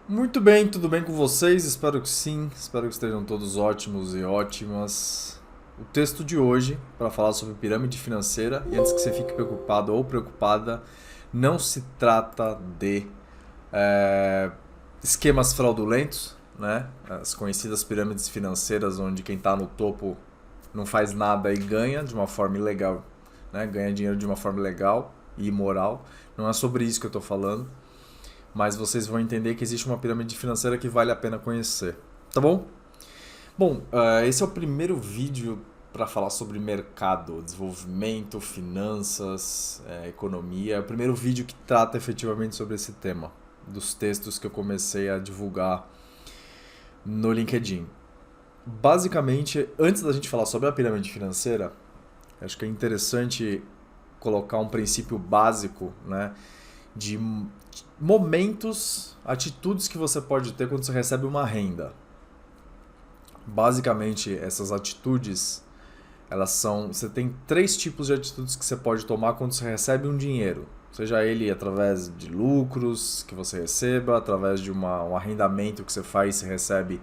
Muito bem, tudo bem com vocês? Espero que sim, espero que estejam todos ótimos e ótimas. O texto de hoje, para falar sobre pirâmide financeira, e antes que você fique preocupado ou preocupada, não se trata de é, esquemas fraudulentos, né? As conhecidas pirâmides financeiras, onde quem está no topo não faz nada e ganha de uma forma ilegal, né? Ganha dinheiro de uma forma ilegal e imoral. Não é sobre isso que eu estou falando, mas vocês vão entender que existe uma pirâmide financeira que vale a pena conhecer, tá bom? Bom, esse é o primeiro vídeo para falar sobre mercado, desenvolvimento, finanças, economia. É o primeiro vídeo que trata efetivamente sobre esse tema, dos textos que eu comecei a divulgar no LinkedIn. Basicamente, antes da gente falar sobre a pirâmide financeira, acho que é interessante colocar um princípio básico, né, de momentos, atitudes que você pode ter quando você recebe uma renda. Basicamente, essas atitudes, elas são, você tem três tipos de atitudes que você pode tomar quando você recebe um dinheiro. Seja ele através de lucros que você receba, através de um arrendamento que você faz e você recebe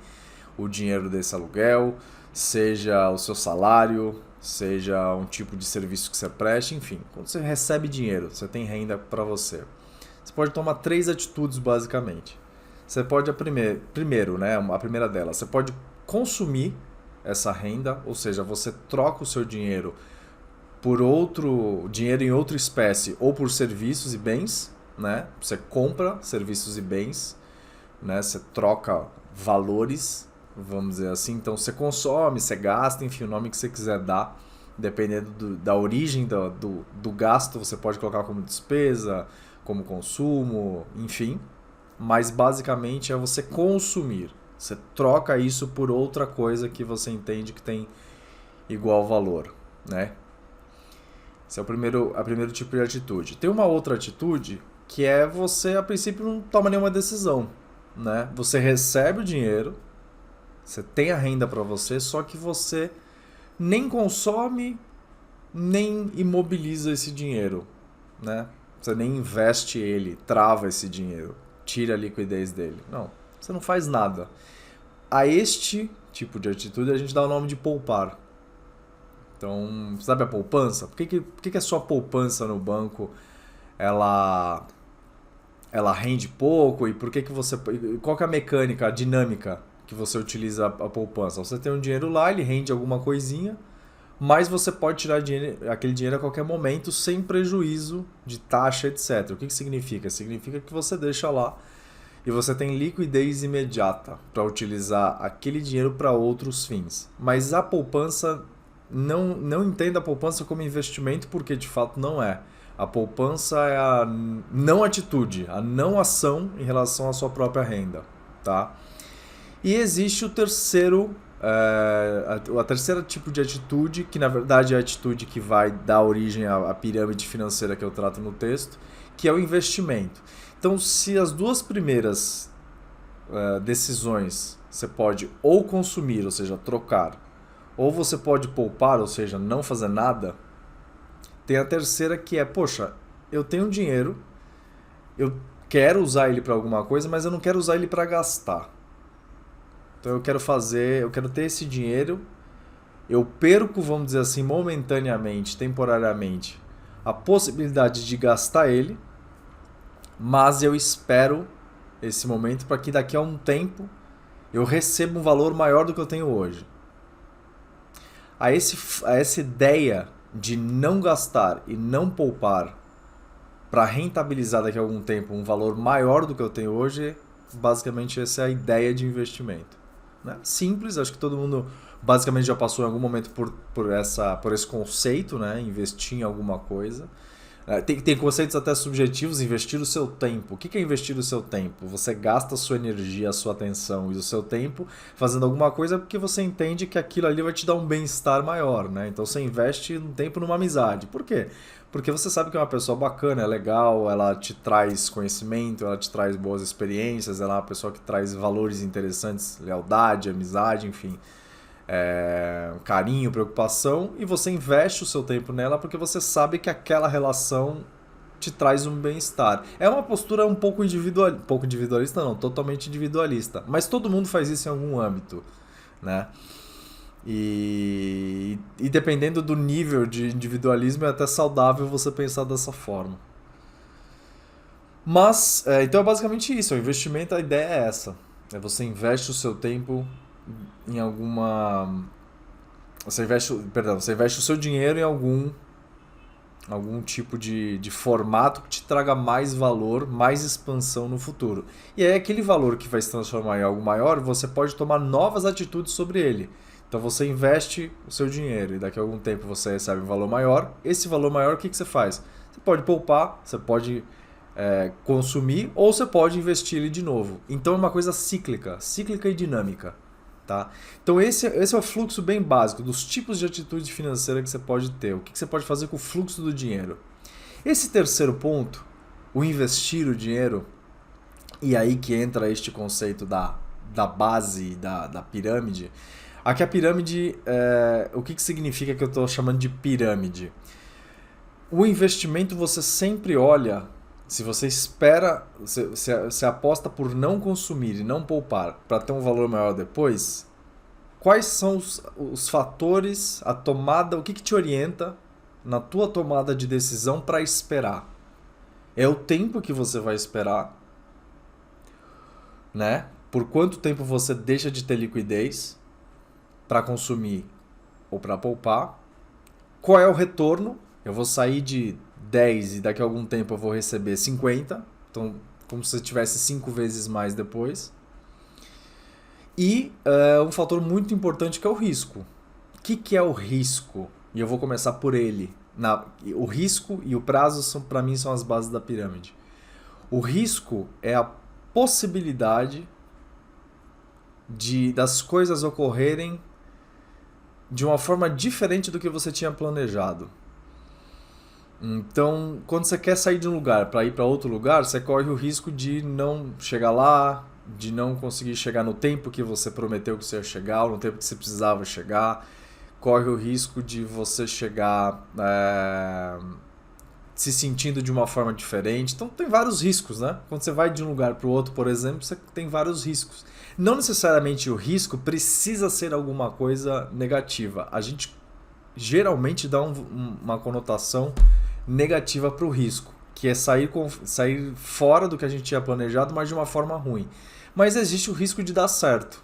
o dinheiro desse aluguel, seja o seu salário, seja um tipo de serviço que você preste, enfim. Quando você recebe dinheiro, você tem renda para você. Você pode tomar três atitudes basicamente. Você pode, primeiro, né, a primeira delas, você pode consumir essa renda, ou seja, você troca o seu dinheiro por outro dinheiro em outra espécie ou por serviços e bens, né? Você compra serviços e bens, né? Você troca valores, vamos dizer assim. Então você consome, você gasta, enfim, o nome que você quiser dar, dependendo da origem do gasto, você pode colocar como despesa, como consumo, enfim. Mas basicamente é você consumir. Você troca isso por outra coisa que você entende que tem igual valor, né? Esse é o primeiro tipo de atitude. Tem uma outra atitude que é você, a princípio, não toma nenhuma decisão, né? Você recebe o dinheiro, você tem a renda para você, só que você nem consome, nem imobiliza esse dinheiro, né? Você nem investe ele, trava esse dinheiro, tira a liquidez dele. Não, você não faz nada. A este tipo de atitude a gente dá o nome de poupar. Então, sabe a poupança? Por que a sua poupança no banco ela, ela rende pouco e por que você. Qual que é a mecânica, a dinâmica que você utiliza a poupança? Você tem um dinheiro lá, ele rende alguma coisinha, mas você pode tirar aquele dinheiro a qualquer momento sem prejuízo de taxa, etc. O que significa? Significa que você deixa lá e você tem liquidez imediata para utilizar aquele dinheiro para outros fins. Mas a poupança, não entenda a poupança como investimento, porque de fato não é. A poupança é a não atitude, a não ação em relação à sua própria renda, tá? E existe o terceiro, a terceira tipo de atitude, que na verdade é a atitude que vai dar origem à pirâmide financeira que eu trato no texto, que é o investimento. Então, se as duas primeiras decisões você pode ou consumir, ou seja, trocar, ou você pode poupar, ou seja, não fazer nada, tem a terceira que é, poxa, eu tenho dinheiro, eu quero usar ele para alguma coisa, mas eu não quero usar ele para gastar. Então eu quero ter esse dinheiro, eu perco, vamos dizer assim, momentaneamente, temporariamente, a possibilidade de gastar ele, mas eu espero esse momento para que daqui a um tempo eu receba um valor maior do que eu tenho hoje. A essa ideia de não gastar e não poupar para rentabilizar daqui a algum tempo um valor maior do que eu tenho hoje, basicamente essa é a ideia de investimento. Né? Simples, acho que todo mundo basicamente já passou em algum momento por esse conceito, né? Investir em alguma coisa. Tem conceitos até subjetivos, investir o seu tempo. O que é investir o seu tempo? Você gasta a sua energia, a sua atenção e o seu tempo fazendo alguma coisa porque você entende que aquilo ali vai te dar um bem-estar maior, né? Então você investe um tempo numa amizade. Por quê? Porque você sabe que é uma pessoa bacana, é legal, ela te traz conhecimento, ela te traz boas experiências, ela é uma pessoa que traz valores interessantes, lealdade, amizade, enfim, carinho, preocupação, e você investe o seu tempo nela porque você sabe que aquela relação te traz um bem-estar. É uma postura um pouco individualista não, totalmente individualista. Mas todo mundo faz isso em algum âmbito, né? E dependendo do nível de individualismo, é até saudável você pensar dessa forma. Mas, então é basicamente isso. O investimento, a ideia é essa. É você investe o seu tempo em alguma... você investe o seu dinheiro em algum tipo de formato que te traga mais valor, mais expansão no futuro. E aí aquele valor que vai se transformar em algo maior, você pode tomar novas atitudes sobre ele. Então você investe o seu dinheiro e daqui a algum tempo você recebe um valor maior. Esse valor maior, o que você faz? Você pode poupar, você pode consumir ou você pode investir ele de novo. Então é uma coisa cíclica e dinâmica. Tá? Então esse é o fluxo bem básico dos tipos de atitude financeira que você pode ter. O que você pode fazer com o fluxo do dinheiro. Esse terceiro ponto, o investir o dinheiro, e aí que entra este conceito da base, da pirâmide. Aqui a pirâmide, o que significa que eu estou chamando de pirâmide? O investimento você sempre olha, se você espera, se aposta por não consumir e não poupar para ter um valor maior depois, quais são os fatores, a tomada, o que te orienta na tua tomada de decisão para esperar? É o tempo que você vai esperar, né? Por quanto tempo você deixa de ter liquidez para consumir ou para poupar? Qual é o retorno? Eu vou sair de 10 e daqui a algum tempo eu vou receber 50. Então, como se você tivesse 5 vezes mais depois. E um fator muito importante que é o risco. O que é o risco? E eu vou começar por ele. O risco e o prazo, para mim, são as bases da pirâmide. O risco é a possibilidade das coisas ocorrerem de uma forma diferente do que você tinha planejado. Então, quando você quer sair de um lugar para ir para outro lugar, você corre o risco de não chegar lá, de não conseguir chegar no tempo que você prometeu que você ia chegar, ou no tempo que você precisava chegar. Corre o risco de você chegar se sentindo de uma forma diferente. Então, tem vários riscos, né? Quando você vai de um lugar para o outro, por exemplo, você tem vários riscos. Não necessariamente o risco precisa ser alguma coisa negativa. A gente geralmente dá uma conotação negativa para o risco, que é sair fora do que a gente tinha planejado, mas de uma forma ruim. Mas existe o risco de dar certo.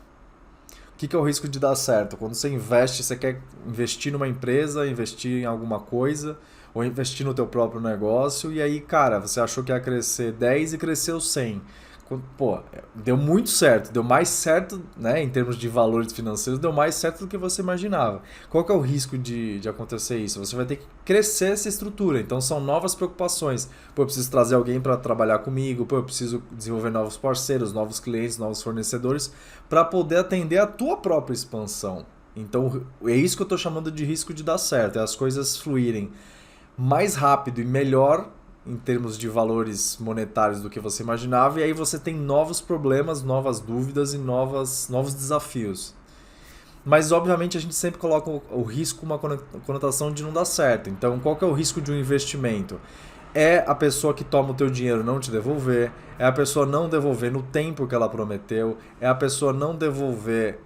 O que é o risco de dar certo? Quando você investe, você quer investir numa empresa, investir em alguma coisa, ou investir no teu próprio negócio, e aí, cara, você achou que ia crescer 10 e cresceu 100. Pô, deu muito certo, deu mais certo, né, em termos de valores financeiros, deu mais certo do que você imaginava. Qual que é o risco de acontecer isso? Você vai ter que crescer essa estrutura, então são novas preocupações. Pô, eu preciso trazer alguém para trabalhar comigo, pô, eu preciso desenvolver novos parceiros, novos clientes, novos fornecedores, para poder atender a tua própria expansão. Então é isso que eu estou chamando de risco de dar certo, é as coisas fluírem mais rápido e melhor em termos de valores monetários do que você imaginava, e aí você tem novos problemas, novas dúvidas e novos desafios. Mas, obviamente, a gente sempre coloca o risco uma conotação de não dar certo. Então, qual que é o risco de um investimento? É a pessoa que toma o teu dinheiro não te devolver, é a pessoa não devolver no tempo que ela prometeu, é a pessoa não devolver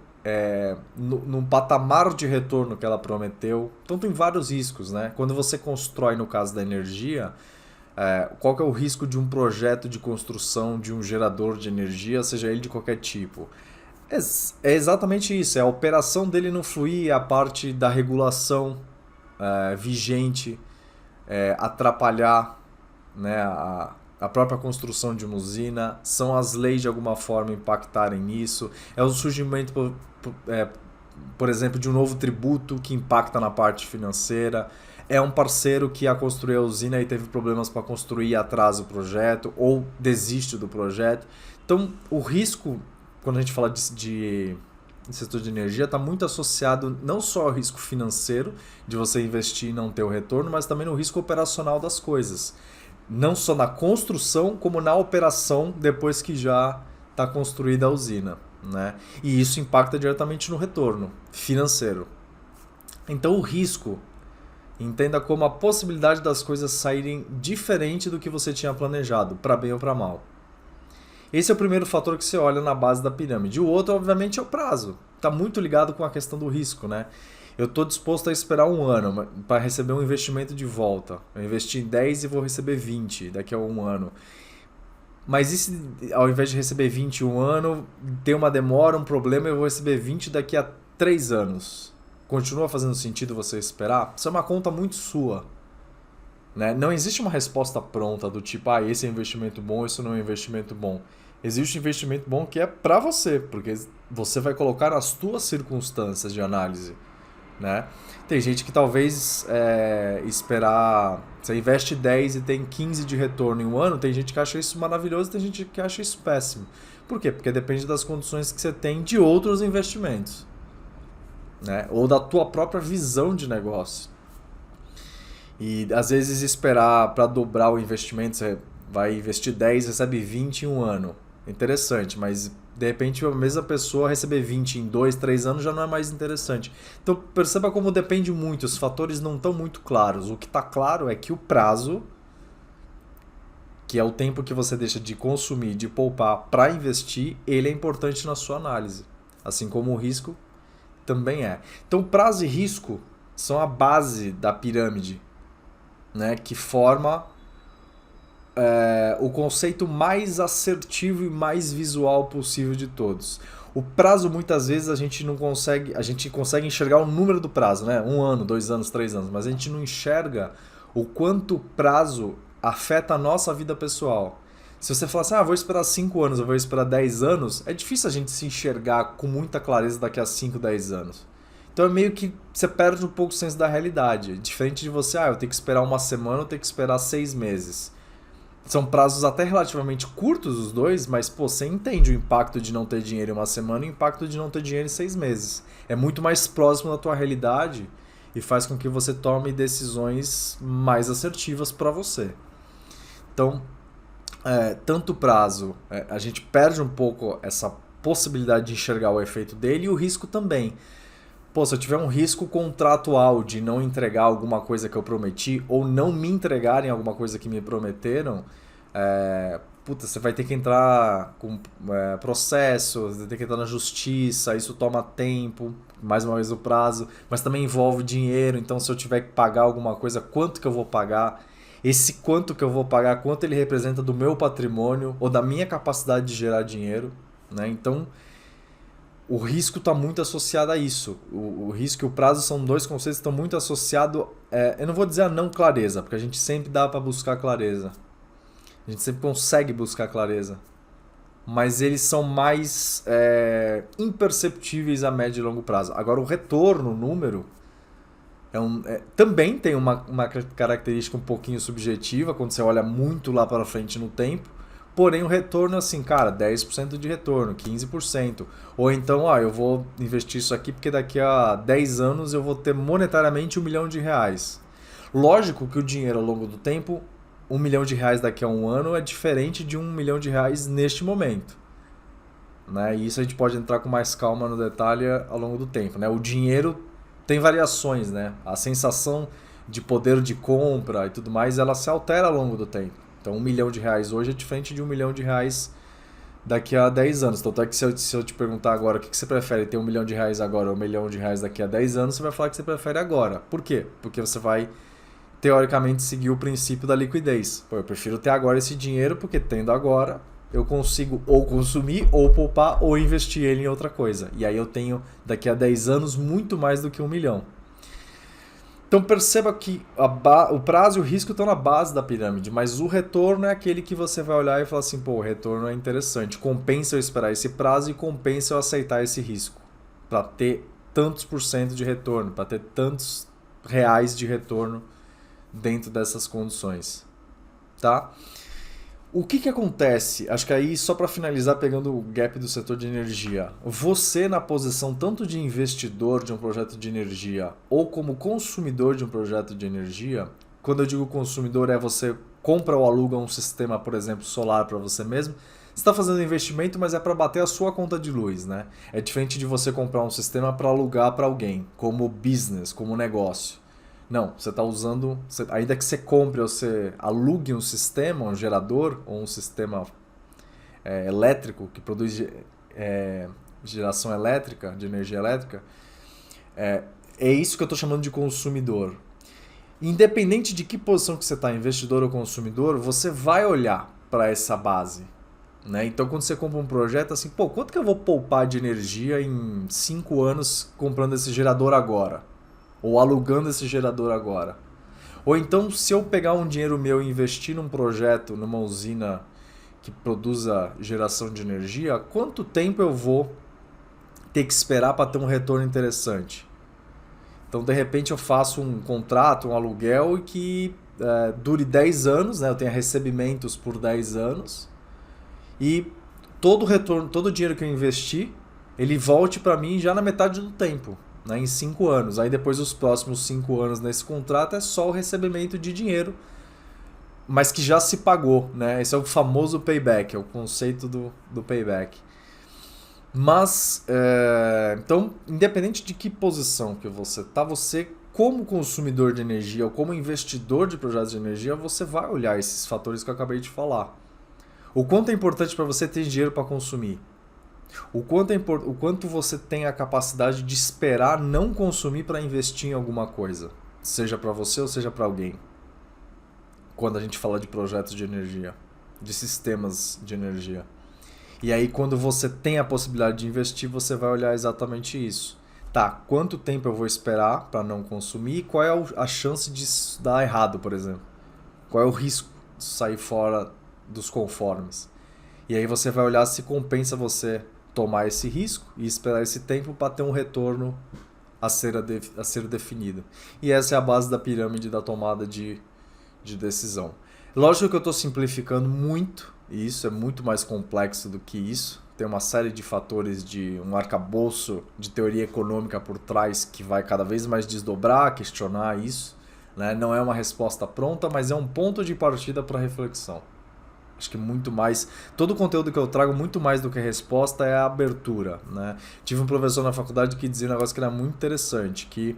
num patamar de retorno que ela prometeu. Então, tem vários riscos, né? Quando você constrói, no caso da energia, qual que é o risco de um projeto de construção de um gerador de energia, seja ele de qualquer tipo? É exatamente isso, é a operação dele não fluir, a parte da regulação vigente, atrapalhar, né, a própria construção de uma usina, são as leis de alguma forma impactarem nisso, é o surgimento, por exemplo, de um novo tributo que impacta na parte financeira, é um parceiro que ia construir a usina e teve problemas para construir e atrasa o projeto, ou desiste do projeto. Então, o risco, quando a gente fala de setor de energia, está muito associado não só ao risco financeiro, de você investir e não ter o retorno, mas também no risco operacional das coisas. Não só na construção, como na operação depois que já está construída a usina, né? E isso impacta diretamente no retorno financeiro. Então, o risco Entenda como a possibilidade das coisas saírem diferente do que você tinha planejado, para bem ou para mal. Esse é o primeiro fator que você olha na base da pirâmide. O outro, obviamente, é o prazo. Está muito ligado com a questão do risco, né? Eu estou disposto a esperar um ano para receber um investimento de volta. Eu investi em 10 e vou receber 20 daqui a um ano. Mas e se ao invés de receber 20 em um ano, tem uma demora, um problema, eu vou receber 20 daqui a 3 anos? Continua fazendo sentido você esperar? Isso é uma conta muito sua. Né? Não existe uma resposta pronta do tipo, esse é um investimento bom, esse não é um investimento bom. Existe um investimento bom que é para você, porque você vai colocar as suas circunstâncias de análise. Né? Tem gente que talvez esperar... Você investe 10 e tem 15 de retorno em um ano, tem gente que acha isso maravilhoso, tem gente que acha isso péssimo. Por quê? Porque depende das condições que você tem de outros investimentos. Né? Ou da tua própria visão de negócio. E às vezes esperar para dobrar o investimento, você vai investir 10, recebe 20 em um ano. Interessante, mas de repente a mesma pessoa receber 20 em 2, 3 anos já não é mais interessante. Então perceba como depende muito, os fatores não estão muito claros. O que está claro é que o prazo, que é o tempo que você deixa de consumir, de poupar para investir, ele é importante na sua análise. Assim como o risco também é. Então prazo e risco são a base da pirâmide, né, que forma o conceito mais assertivo e mais visual possível de todos. O prazo, muitas vezes, a gente consegue enxergar o número do prazo, né? 1 ano, 2 anos, 3 anos, mas a gente não enxerga o quanto o prazo afeta a nossa vida pessoal. Se você falar assim, vou esperar 5 anos, eu vou esperar 10 anos, é difícil a gente se enxergar com muita clareza daqui a 5, 10 anos. Então é meio que você perde um pouco o senso da realidade. Diferente de você, eu tenho que esperar uma semana, eu tenho que esperar 6 meses. São prazos até relativamente curtos os dois, mas você entende o impacto de não ter dinheiro em uma semana e o impacto de não ter dinheiro em 6 meses. É muito mais próximo da tua realidade e faz com que você tome decisões mais assertivas para você. Então, tanto prazo, a gente perde um pouco essa possibilidade de enxergar o efeito dele e o risco também. Se eu tiver um risco contratual de não entregar alguma coisa que eu prometi ou não me entregarem alguma coisa que me prometeram, você vai ter que entrar com processo, você vai ter que entrar na justiça, isso toma tempo, mais uma vez o prazo, mas também envolve dinheiro, então se eu tiver que pagar alguma coisa, quanto que eu vou pagar? Esse quanto que eu vou pagar, quanto ele representa do meu patrimônio ou da minha capacidade de gerar dinheiro, né? Então, o risco está muito associado a isso. O risco e o prazo são dois conceitos que estão muito associados, eu não vou dizer a não clareza, porque a gente sempre dá para buscar clareza. A gente sempre consegue buscar clareza. Mas eles são mais imperceptíveis a médio e longo prazo. Agora, o retorno, o número, também tem uma característica um pouquinho subjetiva, quando você olha muito lá para frente no tempo. Porém, o retorno é assim, 10% de retorno, 15%. Ou então, eu vou investir isso aqui porque daqui a 10 anos eu vou ter monetariamente R$1 milhão. Lógico que o dinheiro ao longo do tempo, R$1 milhão daqui a um ano é diferente de R$1 milhão neste momento. Né? E isso a gente pode entrar com mais calma no detalhe ao longo do tempo. Né? O dinheiro tem variações, né? A sensação de poder de compra e tudo mais, ela se altera ao longo do tempo. Então, R$1 milhão hoje é diferente de R$1 milhão daqui a 10 anos. Então, até que se eu te perguntar agora o que você prefere, ter R$1 milhão agora ou R$1 milhão daqui a 10 anos, você vai falar que você prefere agora. Por quê? Porque você vai, teoricamente, seguir o princípio da liquidez. Eu prefiro ter agora esse dinheiro porque, tendo agora, eu consigo ou consumir, ou poupar, ou investir ele em outra coisa. E aí eu tenho, daqui a 10 anos, muito mais do que R$1 milhão. Então perceba que o prazo e o risco estão na base da pirâmide, mas o retorno é aquele que você vai olhar e falar assim, o retorno é interessante, compensa eu esperar esse prazo e compensa eu aceitar esse risco, para ter tantos por cento de retorno, para ter tantos reais de retorno dentro dessas condições. Tá? O que acontece? Acho que aí, só para finalizar, pegando o gap do setor de energia, você na posição tanto de investidor de um projeto de energia ou como consumidor de um projeto de energia, quando eu digo consumidor você compra ou aluga um sistema, por exemplo, solar para você mesmo, você está fazendo investimento, mas é para bater a sua conta de luz, né? É diferente de você comprar um sistema para alugar para alguém, como business, como negócio. Não, você está usando, ainda que você compre ou você alugue um sistema, um gerador ou um sistema elétrico que produz geração elétrica, de energia elétrica, é isso que eu estou chamando de consumidor. Independente de que posição que você está, investidor ou consumidor, você vai olhar para essa base. Né? Então, quando você compra um projeto, assim, pô, quanto que eu vou poupar de energia em 5 anos comprando esse gerador agora? Ou alugando esse gerador agora? Ou então, se eu pegar um dinheiro meu e investir num projeto, numa usina que produza geração de energia, quanto tempo eu vou ter que esperar para ter um retorno interessante? Então, de repente, eu faço um contrato, um aluguel que dure 10 anos, né? Eu tenha recebimentos por 10 anos e todo o retorno, todo o dinheiro que eu investi, ele volte para mim já na metade do tempo, né? Em 5 anos. Aí depois os próximos 5 anos nesse contrato é só o recebimento de dinheiro, mas que já se pagou, né? Esse é o famoso payback, é o conceito do payback. Mas, então, independente de que posição que você está, você, como consumidor de energia ou como investidor de projetos de energia, você vai olhar esses fatores que eu acabei de falar. O quanto é importante para você ter dinheiro para consumir. O quanto você tem a capacidade de esperar não consumir para investir em alguma coisa. Seja para você ou seja para alguém. Quando a gente fala de projetos de energia, de sistemas de energia. E aí, quando você tem a possibilidade de investir, você vai olhar exatamente isso. Tá, quanto tempo eu vou esperar para não consumir e qual é a chance de isso dar errado, por exemplo? Qual é o risco de sair fora dos conformes? E aí você vai olhar se compensa você tomar esse risco e esperar esse tempo para ter um retorno a ser definido. E essa é a base da pirâmide da tomada de decisão. Lógico que eu estou simplificando muito, e isso é muito mais complexo do que isso. Tem uma série de fatores de um arcabouço de teoria econômica por trás que vai cada vez mais desdobrar, questionar isso. Né? Não é uma resposta pronta, mas é um ponto de partida para reflexão. Acho que muito mais... Todo o conteúdo que eu trago, muito mais do que a resposta, é a abertura. Né? Tive um professor na faculdade que dizia um negócio que era muito interessante, que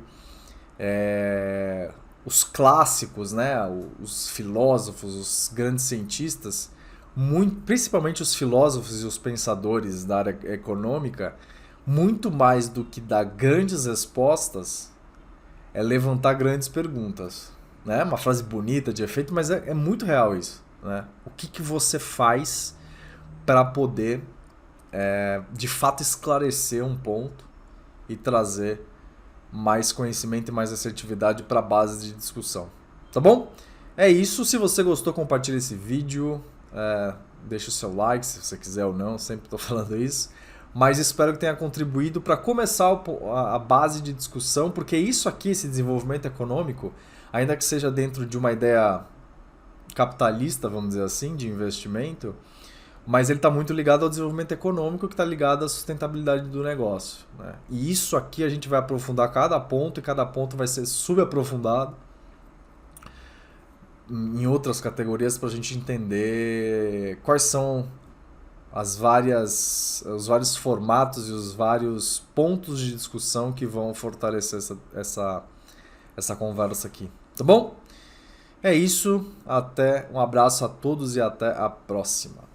os clássicos, né? Os filósofos, os grandes cientistas, principalmente os filósofos e os pensadores da área econômica, muito mais do que dar grandes respostas, é levantar grandes perguntas. Né? Uma frase bonita, de efeito, mas é muito real isso. Né? O que você faz para poder, de fato, esclarecer um ponto e trazer mais conhecimento e mais assertividade para a base de discussão. Tá bom? É isso. Se você gostou, compartilhe esse vídeo. Deixa o seu like se você quiser ou não. Sempre estou falando isso. Mas espero que tenha contribuído para começar a base de discussão, porque isso aqui, esse desenvolvimento econômico, ainda que seja dentro de uma ideia capitalista, vamos dizer assim, de investimento, mas ele está muito ligado ao desenvolvimento econômico, que está ligado à sustentabilidade do negócio. Né? E isso aqui a gente vai aprofundar cada ponto, e cada ponto vai ser subaprofundado em outras categorias para a gente entender quais são os vários formatos e os vários pontos de discussão que vão fortalecer essa conversa aqui. Tá bom? É isso. Um abraço a todos e até a próxima.